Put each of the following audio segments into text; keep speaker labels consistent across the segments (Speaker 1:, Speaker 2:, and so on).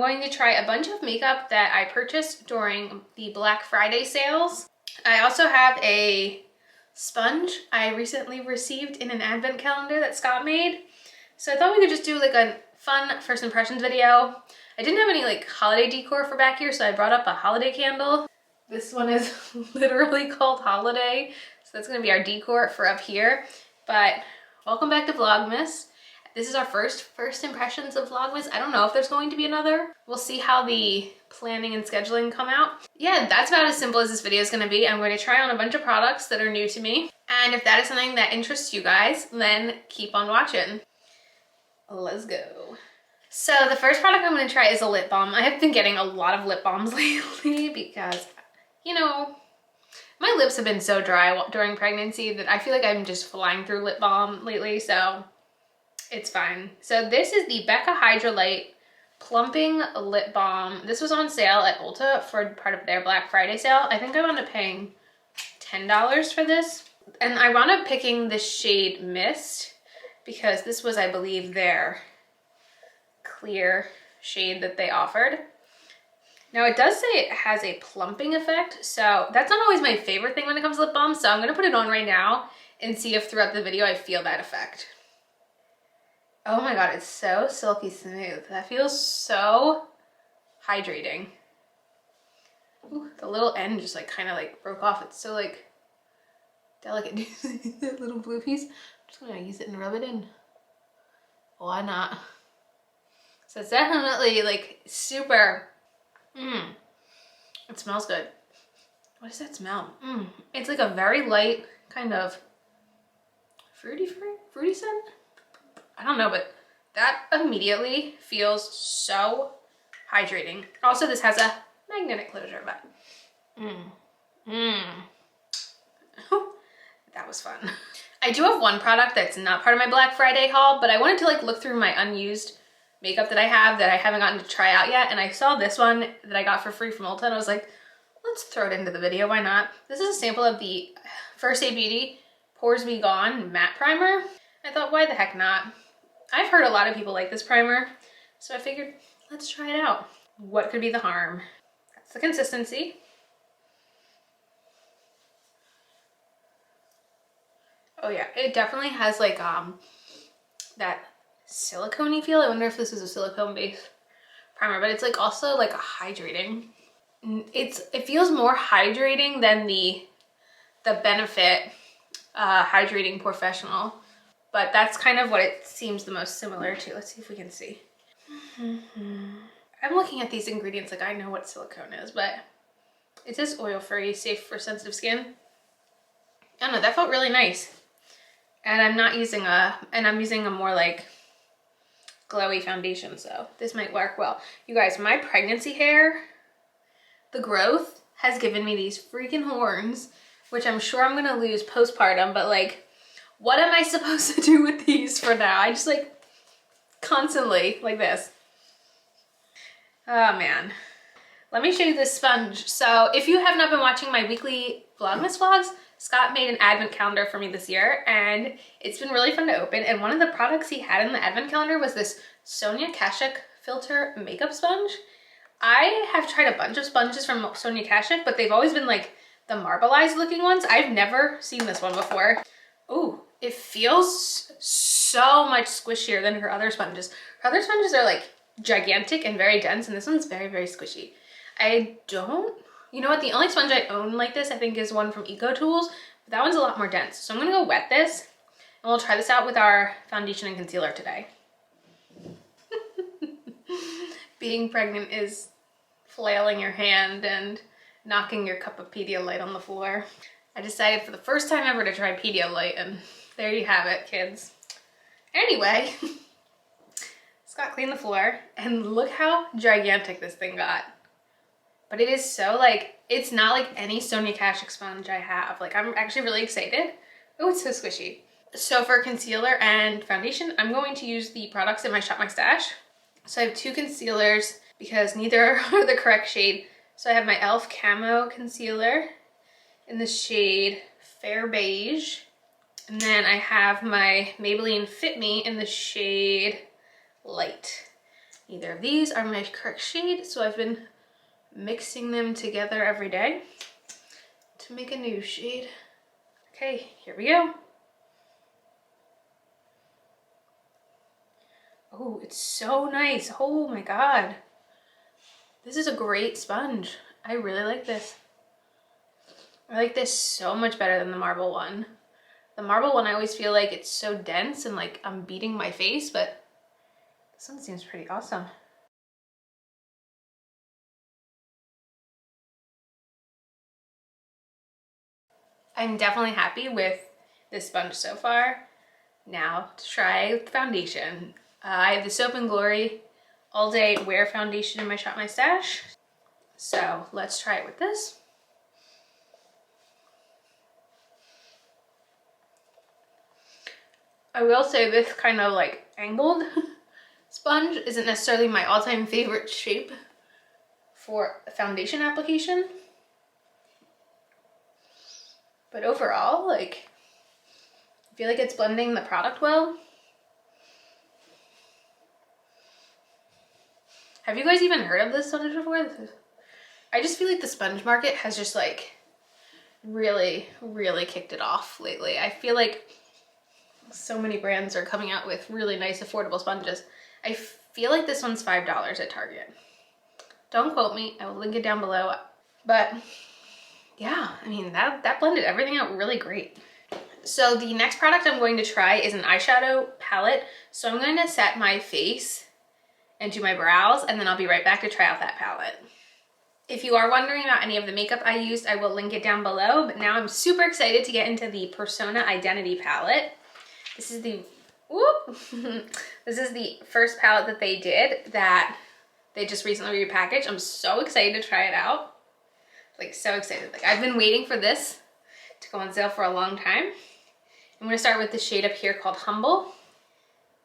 Speaker 1: going to try a bunch of makeup that I purchased during the Black Friday sales. I also have a sponge I recently received in an advent calendar that Scott made. So I thought we could just do like a fun first impressions video. I didn't have any like holiday decor for back here, so I brought up a holiday candle. This one is literally called Holiday, so that's gonna be our decor for up here. But welcome back to Vlogmas. This is our first impressions of Vlogmas. I don't know if there's going to be another. We'll see how the planning and scheduling come out. Yeah, that's about as simple as this video is gonna be. I'm going to try on a bunch of products that are new to me. And if that is something that interests you guys, then keep on watching. Let's go. So the first product I'm gonna try is a lip balm. I have been getting a lot of lip balms lately because, you know, my lips have been so dry during pregnancy that I feel like I'm just flying through lip balm lately, so it's fine. So this is the Becca Hydra Plumping Lip Balm. This was on sale at Ulta for part of their Black Friday sale. I think I wound up paying $10 for this. And I wound up picking the shade Mist because this was, I believe, their clear shade that they offered. Now it does say it has a plumping effect, so that's not always my favorite thing when it comes to lip balm, so I'm gonna put it on right now and see if throughout the video I feel that effect. Oh my god, it's so silky smooth. That feels so hydrating. Ooh, the little end just like kind of like broke off. It's so like delicate. That little blue piece. I'm just gonna use it and rub it in. Why not? So it's definitely like super, it smells good. What does that smell? It's like a very light kind of fruity scent? I don't know, but that immediately feels so hydrating. Also, this has a magnetic closure, but that was fun. I do have one product that's not part of my Black Friday haul, but I wanted to like look through my unused makeup that I have that I haven't gotten to try out yet, and I saw this one that I got for free from Ulta, and I was like, let's throw it into the video, why not? This is a sample of the First Aid Beauty Pores Be Gone Matte Primer. I thought, why the heck not? I've heard a lot of people like this primer, so I figured, let's try it out. What could be the harm? That's the consistency. Oh yeah, it definitely has like that silicone-y feel. I wonder if this is a silicone-based primer, but it's like also like a hydrating. It feels more hydrating than the Benefit Hydrating Professional. But that's kind of what it seems the most similar to. Let's see if we can see. I'm looking at these ingredients like I know what silicone is, but it says oil-free, safe for sensitive skin. I don't know, that felt really nice. And I'm using a more like glowy foundation, so this might work well. You guys, my pregnancy hair, the growth has given me these freaking horns, which I'm sure I'm gonna lose postpartum, but like, what am I supposed to do with these for now? I just like constantly like this. Oh man. Let me show you this sponge. So if you have not been watching my weekly Vlogmas vlogs, Scott made an advent calendar for me this year and it's been really fun to open. And one of the products he had in the advent calendar was this Sonia Kashuk filter makeup sponge. I have tried a bunch of sponges from Sonia Kashuk, but they've always been like the marbleized looking ones. I've never seen this one before. Ooh, it feels so much squishier than her other sponges. Her other sponges are like gigantic and very dense, and this one's very, very squishy. You know what, the only sponge I own like this I think is one from Eco Tools, but that one's a lot more dense. So I'm gonna go wet this, and we'll try this out with our foundation and concealer today. Being pregnant is flailing your hand and knocking your cup of Pedialyte on the floor. I decided for the first time ever to try Pedialyte, and there you have it, kids. Anyway, Scott cleaned the floor, and look how gigantic this thing got. But it is so like, it's not like any Sonia Kashuk sponge I have. Like, I'm actually really excited. Oh, it's so squishy. So for concealer and foundation, I'm going to use the products in my Shop My Stash. So I have two concealers because neither are the correct shade. So I have my e.l.f. Camo Concealer in the shade Fair Beige. And then I have my Maybelline Fit Me in the shade Light. Either of these are my correct shade, so I've been mixing them together every day to make a new shade. Okay, here we go. Oh, it's so nice. Oh my God. This is a great sponge. I really like this. I like this so much better than the marble one. The marble one, I always feel like it's so dense and like I'm beating my face, but this one seems pretty awesome. I'm definitely happy with this sponge so far. Now to try foundation. I have the Soap and Glory All Day Wear Foundation in my Shop My Stash. So let's try it with this. I will say this kind of like angled sponge isn't necessarily my all-time favorite shape for a foundation application. But overall, like, I feel like it's blending the product well. Have you guys even heard of this sponge before? I just feel like the sponge market has just like really kicked it off lately. I feel like so many brands are coming out with really nice affordable sponges. I feel like this one's $5 at Target. Don't quote me, I will link it down below. But yeah, I mean, that blended everything out really great. So the next product I'm going to try is an eyeshadow palette. So I'm going to set my face and do my brows, and then I'll be right back to try out that palette. If you are wondering about any of the makeup I used, I will link it down below. But now I'm super excited to get into the Persona Identity palette. This is the, this is the first palette that they did that they just recently repackaged. I'm so excited to try it out. Like, so excited. Like, I've been waiting for this to go on sale for a long time. I'm gonna start with the shade up here called Humble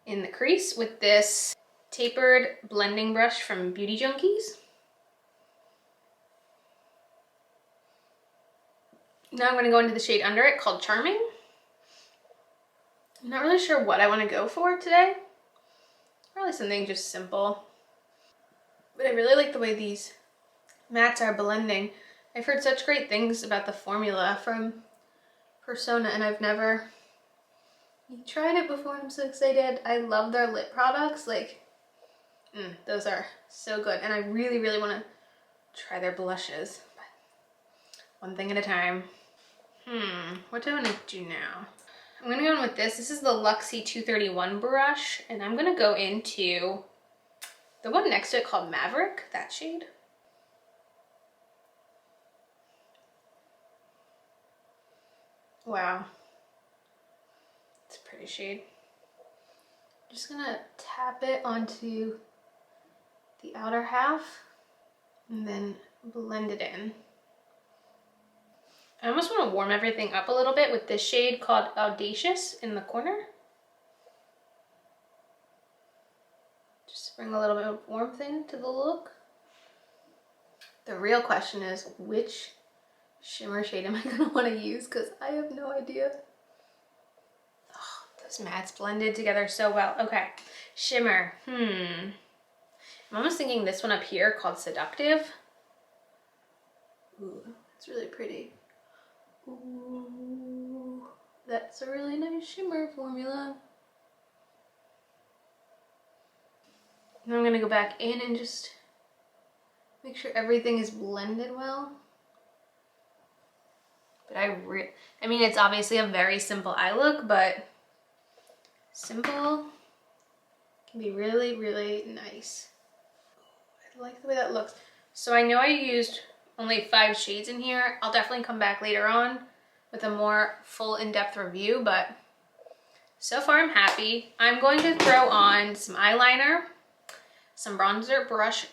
Speaker 1: in the crease with this tapered blending brush from Beauty Junkies. Now I'm gonna go into the shade under it called Charming. I'm not really sure what I want to go for today. Probably something just simple. But I really like the way these mattes are blending. I've heard such great things about the formula from Persona, and I've never tried it before. I'm so excited. I love their lip products. Like, those are so good. And I really want to try their blushes. But one thing at a time. What do I want to do now? I'm going to go in with this. This is the Luxie 231 brush, and I'm going to go into the one next to it called Maverick, that shade. Wow. It's a pretty shade. I'm just going to tap it onto the outer half and then blend it in. I almost want to warm everything up a little bit with this shade called Audacious in the corner. Just bring a little bit of warmth into the look. The real question is, which shimmer shade am I going to want to use? Because I have no idea. Oh, those mattes blended together so well. Okay, shimmer. I'm almost thinking this one up here called Seductive. Ooh, it's really pretty. Ooh, that's a really nice shimmer formula. Now I'm gonna go back in and just make sure everything is blended well. But I mean, it's obviously a very simple eye look, but simple can be really nice. I like the way that looks. So I know I used only 5 shades in here. I'll definitely come back later on with a more full in-depth review, but so far I'm happy. I'm going to throw on some eyeliner, some bronzer, blush,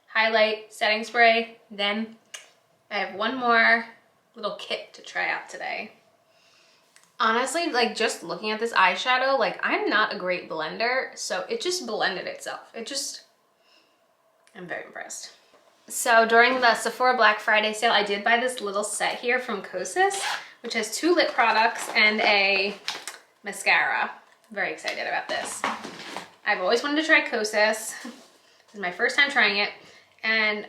Speaker 1: highlight, setting spray. Then I have one more little kit to try out today. Honestly, like, just looking at this eyeshadow, like, I'm not a great blender, so it just blended itself. I'm very impressed. So during the Sephora Black Friday sale, I did buy this little set here from Cosa, which has 2 lip products and a mascara. Very excited about this. I've always wanted to try Cosa. This is my first time trying it, and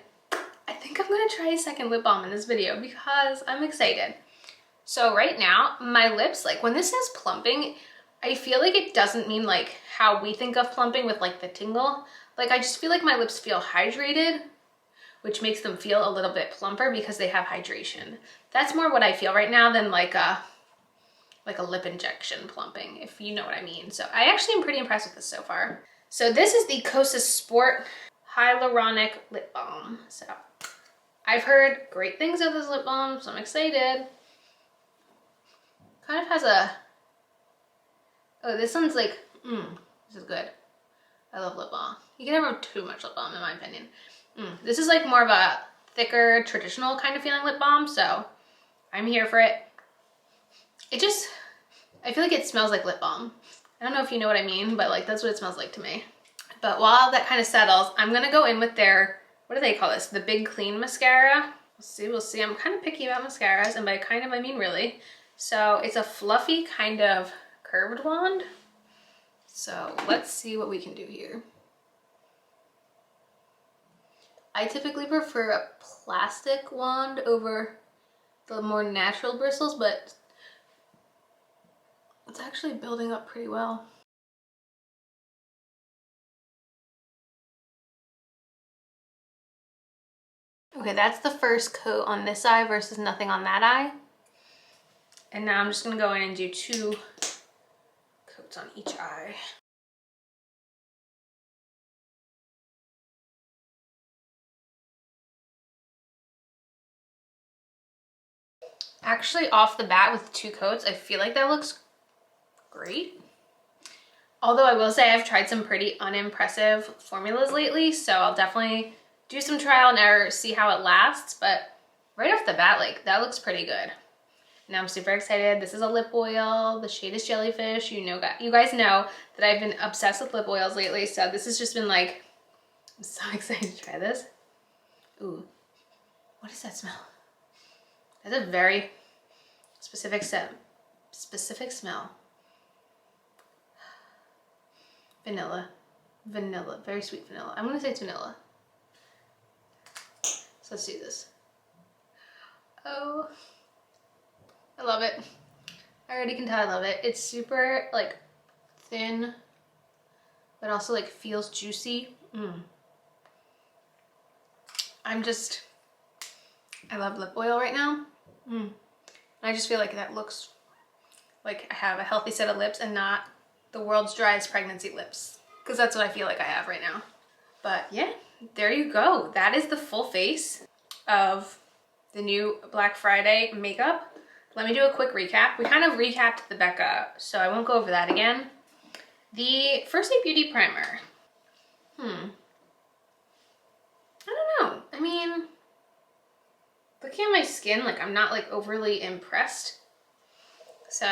Speaker 1: I think I'm gonna try a second lip balm in this video because I'm excited. So right now, my lips, like when this says plumping, I feel like it doesn't mean like how we think of plumping with like the tingle. Like I just feel like my lips feel hydrated, which makes them feel a little bit plumper because they have hydration. That's more what I feel right now than like a lip injection plumping, if you know what I mean. So I actually am pretty impressed with this so far. So this is the Cosa Sport Hyaluronic Lip Balm. So I've heard great things of this lip balm, so I'm excited. Kind of has a, oh, this one's like, this is good. I love lip balm. You can never have too much lip balm in my opinion. This is like more of a thicker, traditional kind of feeling lip balm, so I'm here for it. It just, I feel like it smells like lip balm. I don't know if you know what I mean, but like that's what it smells like to me. But while that kind of settles, I'm gonna go in with their, what do they call this? The Big Clean Mascara. We'll see. I'm kind of picky about mascaras, and by kind of I mean really. So it's a fluffy kind of curved wand. So let's see what we can do here. I typically prefer a plastic wand over the more natural bristles, but it's actually building up pretty well. Okay, that's the first coat on this eye versus nothing on that eye. And now I'm just gonna go in and do 2 coats on each eye. Actually, off the bat with 2 coats, I feel like that looks great. Although I will say I've tried some pretty unimpressive formulas lately, so I'll definitely do some trial and error, see how it lasts, but right off the bat, like that looks pretty good. Now I'm super excited. This is a lip oil. The shade is Jellyfish. You guys know that I've been obsessed with lip oils lately, so this has just been like, I'm so excited to try this. Ooh, what does that smell? That's a very specific smell. Vanilla, very sweet vanilla. I'm gonna say it's vanilla. So let's do this. Oh, I love it. I already can tell I love it. It's super like thin, but also like feels juicy. I love lip oil right now. I just feel like that looks like I have a healthy set of lips and not the world's driest pregnancy lips, because that's what I feel like I have right now. But yeah, there you go. That is the full face of the new Black Friday makeup. Let me do a quick recap. We kind of recapped the Becca, so I won't go over that again. The First Aid Beauty Primer. I don't know. I mean, looking at my skin, like I'm not like overly impressed. So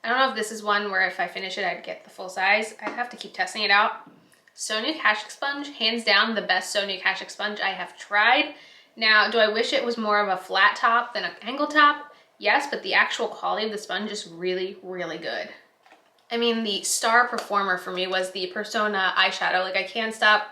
Speaker 1: I don't know if this is one where if I finish it, I'd get the full size. I'd have to keep testing it out. Sonia Kashuk sponge, hands down the best Sonia Kashuk sponge I have tried. Now, do I wish it was more of a flat top than an angled top? Yes, but the actual quality of the sponge is really, really good. I mean, the star performer for me was the Persona eyeshadow. Like I can't stop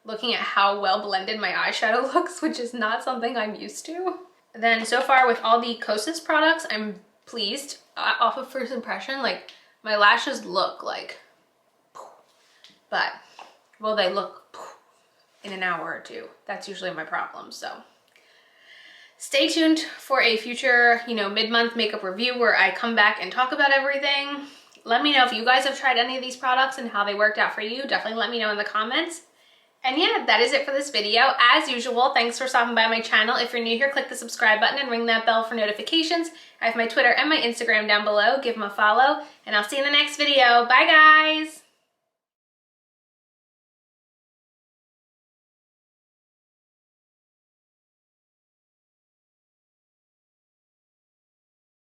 Speaker 1: looking at how well blended my eyeshadow looks, which is not something I'm used to. Then so far with all the Cosa's products, I'm pleased. Off of first impression, like my lashes look like, but will they look in an hour or 2? That's usually my problem. So stay tuned for a future, mid-month makeup review where I come back and talk about everything. Let me know if you guys have tried any of these products and how they worked out for you. Definitely let me know in the comments. And yeah, that is it for this video. As usual, thanks for stopping by my channel. If you're new here, click the subscribe button and ring that bell for notifications. I have my Twitter and my Instagram down below. Give them a follow, and I'll see you in the next video. Bye, guys!